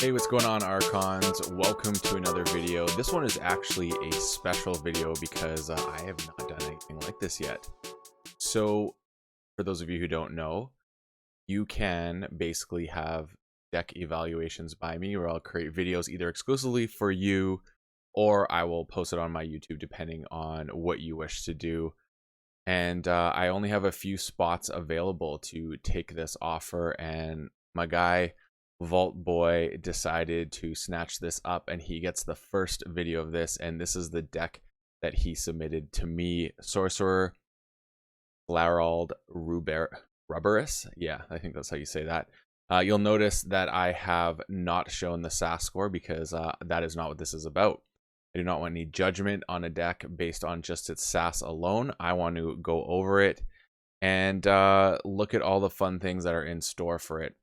Hey, what's going on, Archons? Welcome to another video. This one is actually a special video because I have not done anything like this yet. So, for those of you who don't know, you can basically have deck evaluations by me, where I'll create videos either exclusively for you, or I will post it on my YouTube depending on what you wish to do. And I only have a few spots available to take this offer, and my guy Vaultboy decided to snatch this up, and he gets the first video of this. And this is the deck that he submitted to me: Sorcerer, Flarald, Rubberus. Yeah, I think that's how you say that. You'll notice that I have not shown the SAS score because that is not what this is about. I do not want any judgment on a deck based on just its SAS alone. I want to go over it and look at all the fun things that are in store for it.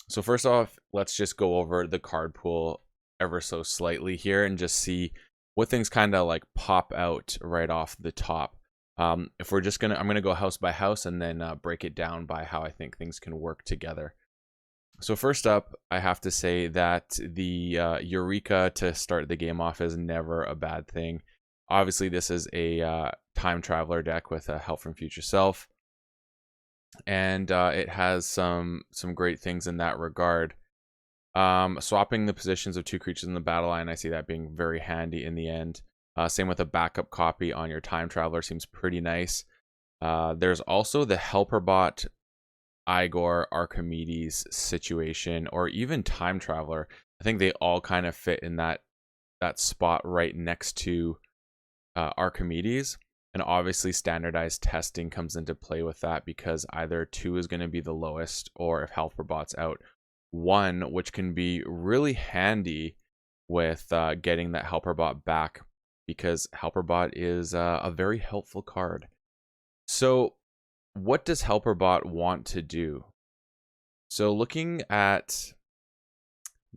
So first off, let's just go over the card pool ever so slightly here and just see what things kind of like pop out right off the top. If we're just gonna, I'm gonna go house by house and then break it down by how I think things can work together. So first up, I have to say that the Eureka to start the game off is never a bad thing. Obviously, this is a time traveler deck with a Help from Future Self, and it has some great things in that regard. Swapping the positions of two creatures in the battle line, I see that being very handy in the end. Same with a backup copy on your time traveler, seems pretty nice. There's also the helper bot, Igor, Archimedes situation, or even time traveler. I think they all kind of fit in that spot right next to Archimedes. And obviously standardized testing comes into play with that, because either 2 is going to be the lowest, or if helper bot's out, 1, which can be really handy with getting that helper bot back, because helper bot is a very helpful card. So what does helperbot want to do? So looking at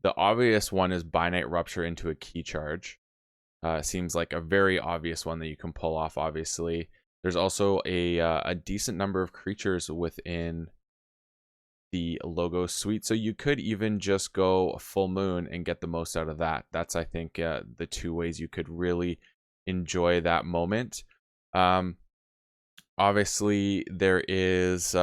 the obvious one is Binite Rupture into a key charge. Seems like a very obvious one that you can pull off. Obviously, there's also a decent number of creatures within the logo suite, so you could even just go full moon and get the most out of that. That's, I think, the two ways you could really enjoy that moment. Obviously, there is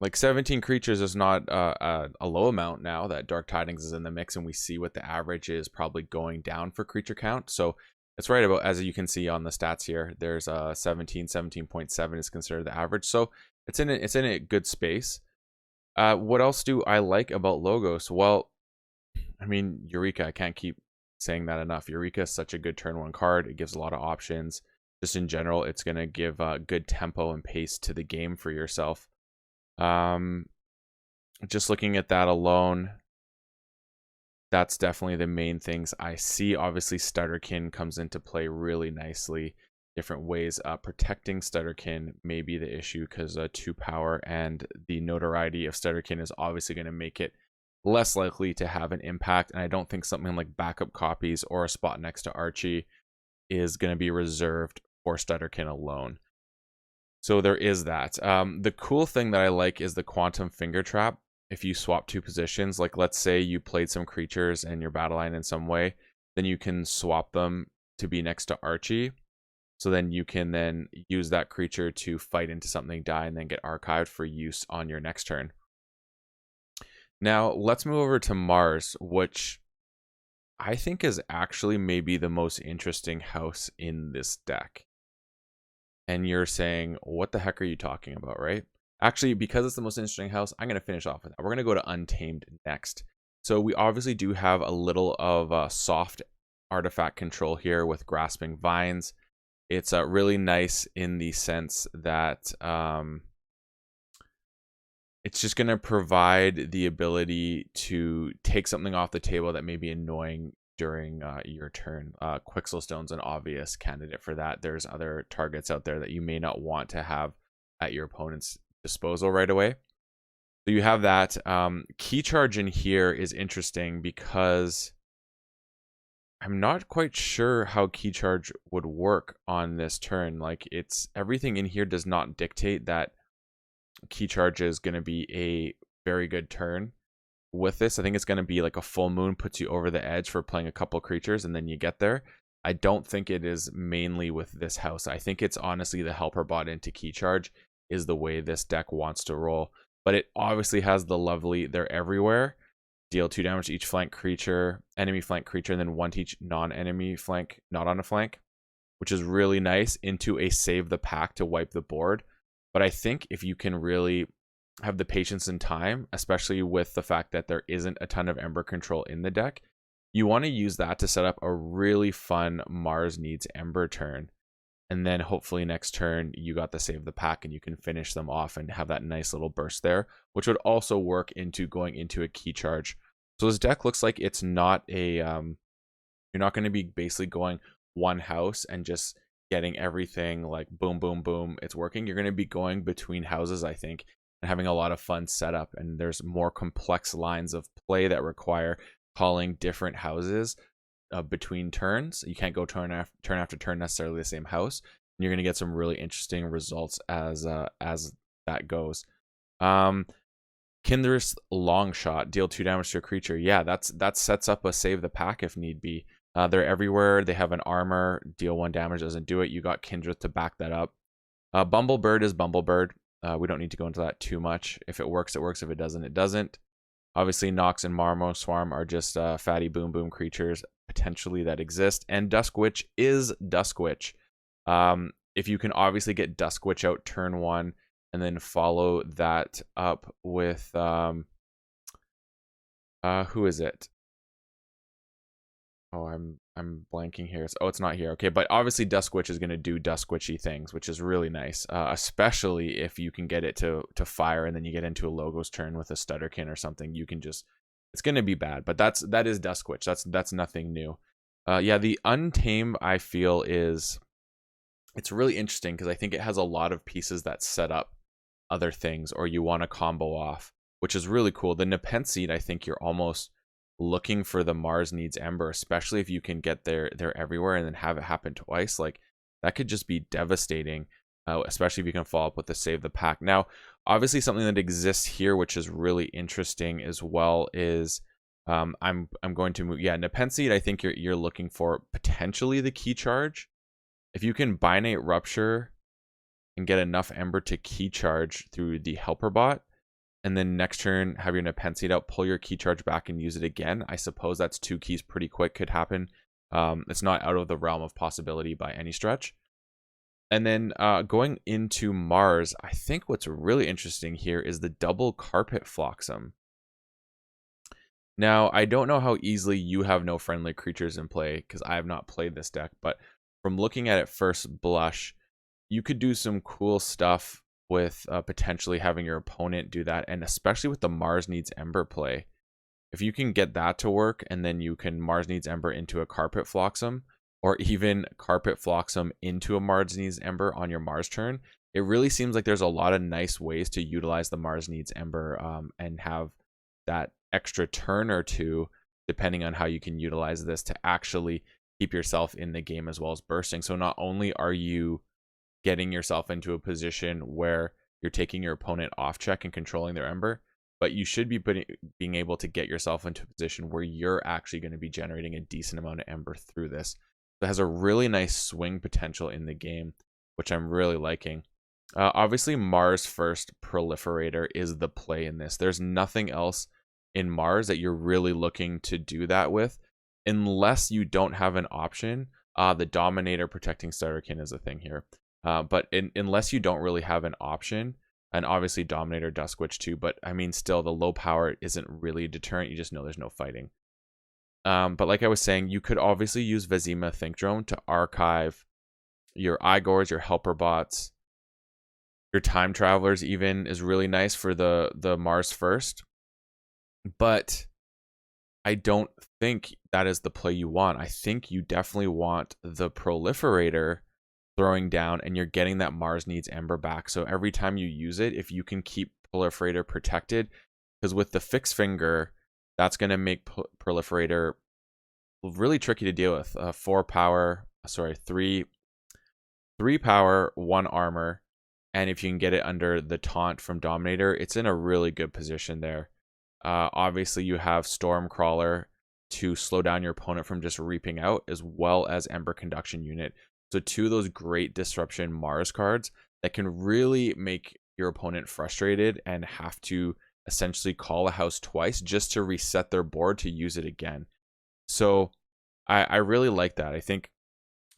like 17 creatures is not a low amount now that Dark Tidings is in the mix, and we see what the average is probably going down for creature count. So it's right about, as you can see on the stats here, there's 17.7 is considered the average. So it's in a good space. What else do I like about logos? Well, I mean, Eureka, I can't keep saying that enough. Eureka is such a good turn 1 card. It gives a lot of options. Just in general, it's going to give good tempo and pace to the game for yourself. Just looking at that alone, that's definitely the main things I see. Obviously, Stutterkin comes into play really nicely. Different ways protecting Stutterkin may be the issue, because 2 power and the notoriety of Stutterkin is obviously going to make it less likely to have an impact. And I don't think something like backup copies or a spot next to Archie is going to be reserved for Stutterkin alone. So there is that. The cool thing that I like is the Quantum Finger Trap. If you swap 2 positions, like let's say you played some creatures in your battle line in some way, then you can swap them to be next to Archie. So then you can then use that creature to fight into something, die, and then get archived for use on your next turn. Now let's move over to Mars, which I think is actually maybe the most interesting house in this deck. And you're saying, what the heck are you talking about, right? Actually, because it's the most interesting house, I'm going to finish off with that. We're going to go to Untamed next. So we obviously do have a little of soft artifact control here with Grasping Vines. It's really nice in the sense that it's just going to provide the ability to take something off the table that may be annoying during your turn. Quixelstone's an obvious candidate for that. There's other targets out there that you may not want to have at your opponent's disposal right away. So you have that. Key charge in here is interesting because I'm not quite sure how key charge would work on this turn. Like, it's everything in here does not dictate that key charge is going to be a very good turn. with this. I think it's going to be like a full moon puts you over the edge for playing a couple creatures and then you get there. I don't think it is mainly with this house. I think it's honestly the helper bot into KeyCharge is the way this deck wants to roll. But it obviously has the lovely they're everywhere. Deal 2 damage to each flank creature, enemy flank creature, and then 1 to each non-enemy flank, not on a flank, which is really nice, into a save the pack to wipe the board. But I think if you can really have the patience and time, especially with the fact that there isn't a ton of Ember control in the deck, you want to use that to set up a really fun Mars needs Ember turn. And then hopefully next turn you got the save the pack and you can finish them off and have that nice little burst there, which would also work into going into a KeyCharge. So this deck looks like it's not a, you're not going to be basically going one house and just getting everything like boom, boom, boom, it's working. You're going to be going between houses, I think, and having a lot of fun setup. And there's more complex lines of play that require calling different houses between turns. You can't go turn after turn necessarily the same house. And you're going to get some really interesting results as that goes. Kindred's long shot, deal 2 damage to a creature. Yeah, that sets up a save the pack if need be. They're everywhere. They have an armor. Deal 1 damage doesn't do it. You got Kindred to back that up. Bumblebird is Bumblebird. We don't need to go into that too much. If it works, it works. If it doesn't, it doesn't. Obviously, Nox and Marmo Swarm are just fatty boom boom creatures potentially that exist. And Dusk Witch is Dusk Witch. If you can obviously get Dusk Witch out turn 1 and then follow that up with who is it? Oh, I'm blanking here. Oh, it's not here. Okay, but obviously Dusk Witch is going to do Dusk Witchy things, which is really nice, especially if you can get it to fire and then you get into a Logos turn with a Stutterkin or something. You can just, it's going to be bad, but that is Dusk Witch. That's nothing new. Yeah, the Untamed I feel is, it's really interesting because I think it has a lot of pieces that set up other things or you want to combo off, which is really cool. The Nepenthe, I think you're almost looking for the Mars needs Ember, especially if you can get they're everywhere and then have it happen twice. Like that could just be devastating, especially if you can follow up with the save the pack. Now obviously something that exists here which is really interesting as well is I'm going to move, yeah, Nepenthe. I think you're looking for potentially the KeyCharge. If you can Binate Rupture and get enough Ember to KeyCharge through the helper bot, and then next turn have your Nepenthe out, pull your KeyCharge back and use it again. I suppose that's 2 keys pretty quick, could happen. It's not out of the realm of possibility by any stretch. And then going into Mars, I think what's really interesting here is the double Carpet Flotsam. Now, I don't know how easily you have no friendly creatures in play because I have not played this deck, but from looking at it first blush, you could do some cool stuff with potentially having your opponent do that, and especially with the Mars needs Ember play. If you can get that to work and then you can Mars needs Ember into a Carpet Flotsam, or even Carpet Flotsam into a Mars needs Ember on your Mars turn, it really seems like there's a lot of nice ways to utilize the Mars needs Ember and have that extra turn or two, depending on how you can utilize this to actually keep yourself in the game as well as bursting. So not only are you getting yourself into a position where you're taking your opponent off check and controlling their Ember, but you should be being able to get yourself into a position where you're actually going to be generating a decent amount of Ember through this. It has a really nice swing potential in the game, which I'm really liking. Obviously, Mars first Proliferator is the play in this. There's nothing else in Mars that you're really looking to do that with, unless you don't have an option. The Dominator protecting Stutterkin is a thing here. But unless you don't really have an option, and obviously Dominator, Dusk Witch too, but I mean, still the low power isn't really a deterrent. You just know there's no fighting. But like I was saying, you could obviously use Vizima Think Drone to archive your Igors, your helper bots, your time travelers even is really nice for the Mars first. But I don't think that is the play you want. I think you definitely want the Proliferator throwing down, and you're getting that Mars needs Ember back. So every time you use it, if you can keep Proliferator protected, because with the Fixed Finger, that's going to make Proliferator really tricky to deal with. 3 power, 1 armor, and if you can get it under the taunt from Dominator, it's in a really good position there. Obviously, you have Stormcrawler to slow down your opponent from just reaping out, as well as Ember Conduction Unit. So two of those great Disruption Mars cards that can really make your opponent frustrated and have to essentially call a house twice just to reset their board to use it again. So I really like that. I think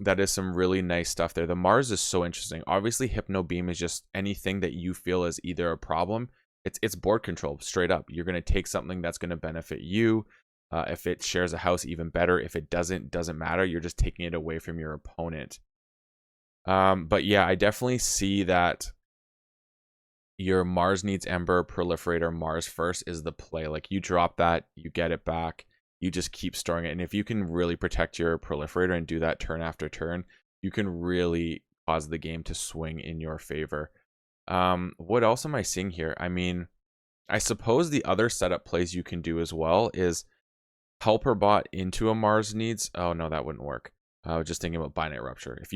that is some really nice stuff there. The Mars is so interesting. Obviously, Hypno Beam is just anything that you feel is either a problem. It's board control, straight up. You're going to take something that's going to benefit you. If it shares a house, even better. If it doesn't matter. You're just taking it away from your opponent. But yeah, I definitely see that your Mars needs Ember, Proliferator, Mars first is the play. Like, you drop that, you get it back. You just keep storing it. And if you can really protect your Proliferator and do that turn after turn, you can really cause the game to swing in your favor. What else am I seeing here? I mean, I suppose the other setup plays you can do as well is Helper Bot into a Mars needs. Oh, no, that wouldn't work. I was just thinking about Binite Rupture. If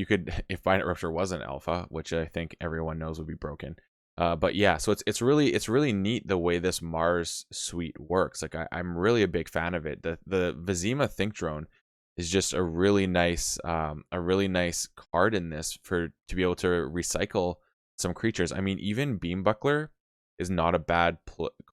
Binite Rupture wasn't alpha, which I think everyone knows would be broken. But yeah, so it's really neat the way this Mars suite works. Like, I'm really a big fan of it. The Vizima Think Drone is just a really nice card in this to be able to recycle some creatures. I mean, even Beam Buckler is not a bad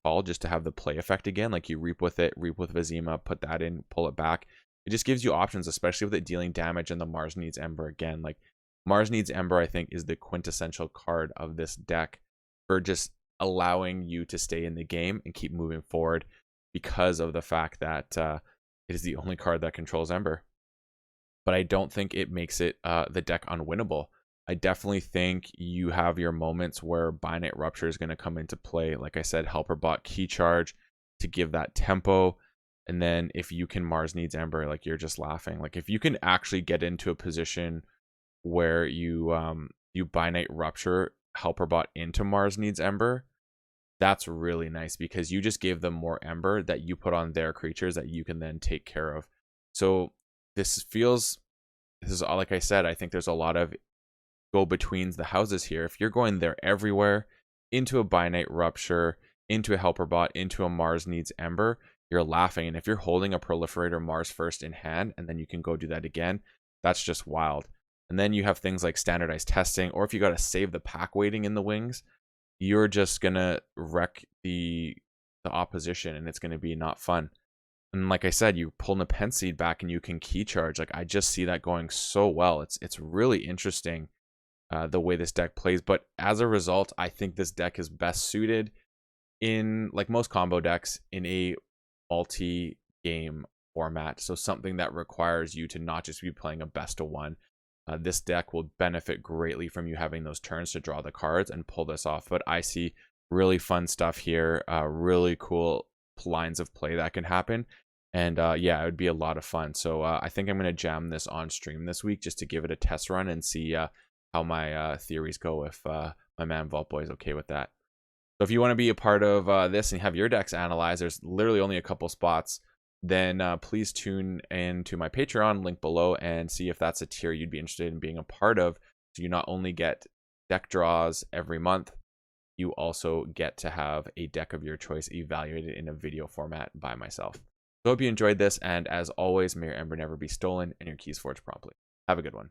call just to have the play effect again. Like, you reap with Vizima, put that in, pull it back. It just gives you options, especially with it dealing damage, and the Mars needs Ember again. Like, Mars needs Ember, I think, is the quintessential card of this deck for just allowing you to stay in the game and keep moving forward, because of the fact that it is the only card that controls Ember. But I don't think it makes it the deck unwinnable. I definitely think you have your moments where Binite Rupture is going to come into play. Like I said, Helper Bot Key Charge to give that tempo. And then if you can Mars needs Ember, like, you're just laughing. Like, if you can actually get into a position where you Binite Rupture Helper Bot into Mars needs Ember, that's really nice, because you just gave them more Ember that you put on their creatures that you can then take care of. So this is, like I said, I think there's a lot of go-betweens the houses here. If you're going there everywhere, into a Binite Rupture, into a Helper Bot, into a Mars needs Ember, you're laughing. And if you're holding a Proliferator Mars first in hand, and then you can go do that again, that's just wild. And then you have things like standardized testing, or if you got to save the pack waiting in the wings, you're just going to wreck the opposition, and it's going to be not fun. And like I said, you pull Nepenthe Seed back and you can key charge. Like, I just see that going so well. It's really interesting the way this deck plays. But as a result, I think this deck is best suited in, like most combo decks, in a multi-game format. So something that requires you to not just be playing a best of one. This deck will benefit greatly from you having those turns to draw the cards and pull this off. But I see really fun stuff here, really cool lines of play that can happen. And yeah, it would be a lot of fun. So I think I'm going to jam this on stream this week just to give it a test run and see how my theories go, if my man Vaultboy is okay with that. So if you want to be a part of this and have your decks analyzed, there's literally only a couple spots. Then please tune in to my Patreon, link below, and see if that's a tier you'd be interested in being a part of. So you not only get deck draws every month, you also get to have a deck of your choice evaluated in a video format by myself. So I hope you enjoyed this, and as always, may your Ember never be stolen and your keys forged promptly. Have a good one.